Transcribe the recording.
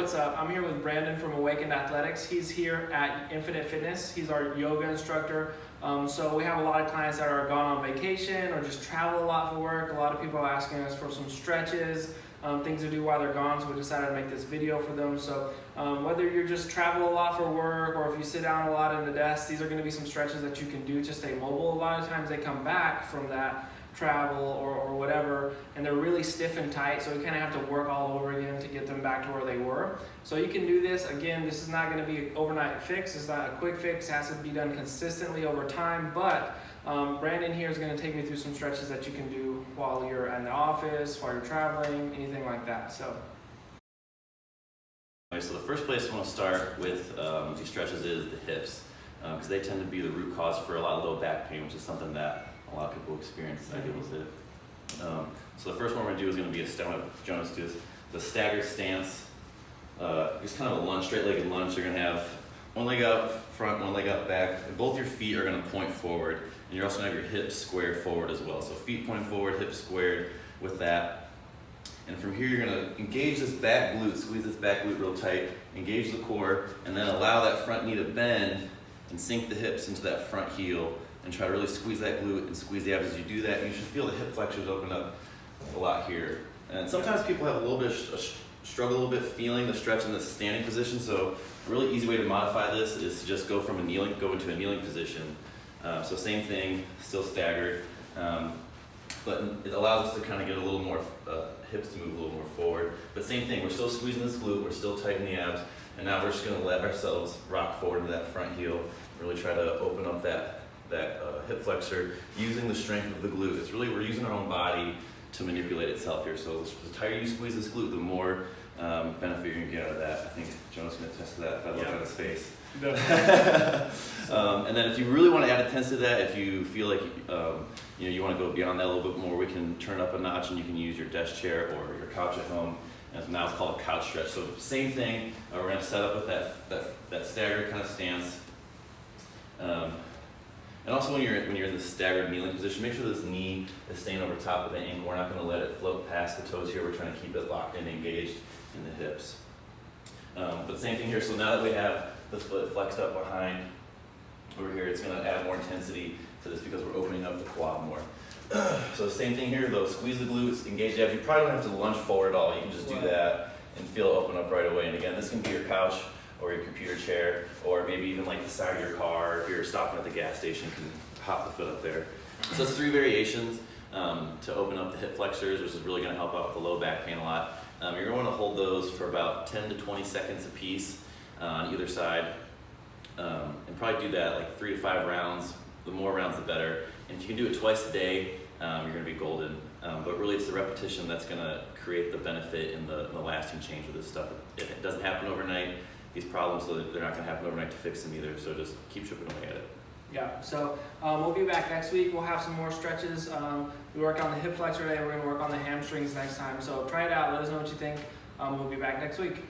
what's up? I'm here with Brandon from Awakened Athletics. He's here at Infinite Fitness. He's our yoga instructor. So we have a lot of clients that are gone on vacation or just travel a lot for work. A lot of people are asking us for some stretches, things to do while they're gone, so we decided to make this video for them. So whether you're just travel a lot for work or if you sit down a lot in the desk, these are going to be some stretches that you can do to stay mobile. A lot of times they come back from that travel or whatever and they're really stiff and tight, so we kind of have to work all over again to get them back to where they were. So you can do this. Again, this is not going to be an overnight fix. It's not a quick fix. It has to be done consistently over time, but Brandon here is going to take me through some stretches that you can do while you're in the office, while you're traveling, anything like that. So the first place I want to start with these stretches is the hips, because they tend to be the root cause for a lot of low back pain, which is something that a lot of people experience. I deal with it. So the first one we're going to do is going to be Jonas do this, the staggered stance. It's kind of a lunge, straight-legged lunge. You're going to have one leg out front, one leg out back, and both your feet are going to point forward, and you're also going to have your hips squared forward as well. So feet pointing forward, hips squared with that. And from here you're going to engage this back glute, squeeze this back glute real tight, engage the core, and then allow that front knee to bend and sink the hips into that front heel and try to really squeeze that glute and squeeze the abs. As you do that, you should feel the hip flexors open up a lot here. And sometimes people have a little bit struggle a little bit feeling the stretch in the standing position, so a really easy way to modify this is to just go into a kneeling position. So same thing, still staggered, but it allows us to kind of get a little more, hips to move a little more forward. But same thing, we're still squeezing this glute, we're still tightening the abs, and now we're just going to let ourselves rock forward into that front heel, really try to open up that hip flexor using the strength of the glute. It's really, we're using our own body to manipulate itself here. So the tighter you squeeze this glute, the more benefit you're going to get out of that. I think Jonas is going to attest to that by the look on his face. And then if you really want to add intensity to that, if you feel like you want to go beyond that a little bit more, we can turn up a notch and you can use your desk chair or your couch at home. And now it's called a couch stretch. So same thing, we're going to set up with that staggered kind of stance. And also when you're in the staggered kneeling position, make sure this knee is staying over top of the ankle. We're not going to let it float past the toes here. We're trying to keep it locked and engaged in the hips. But same thing here. So now that we have the foot flexed up behind over here, it's going to add more intensity to this because we're opening up the quad more. So same thing here though, squeeze the glutes, engage the abs. You probably don't have to lunge forward at all. You can just do that and feel it open up right away. And again, this can be your couch or your computer chair, or maybe even like the side of your car. If you're stopping at the gas station, you can hop the foot up there. So that's 3 variations to open up the hip flexors, which is really going to help out with the low back pain a lot. You're going to want to hold those for about 10 to 20 seconds a piece on either side, and probably do that like 3 to 5 rounds. The more rounds, the better. And if you can do it twice a day, you're going to be golden. But really, it's the repetition that's going to create the benefit and the lasting change with this stuff. It doesn't happen overnight. These problems, so they're not going to happen overnight to fix them either. So just keep chipping away at it. yeah, so we'll be back next week. We'll have some more stretches. We worked on the hip flexor today. We're going to work on the hamstrings next time. So try it out. Let us know what you think. We'll be back next week.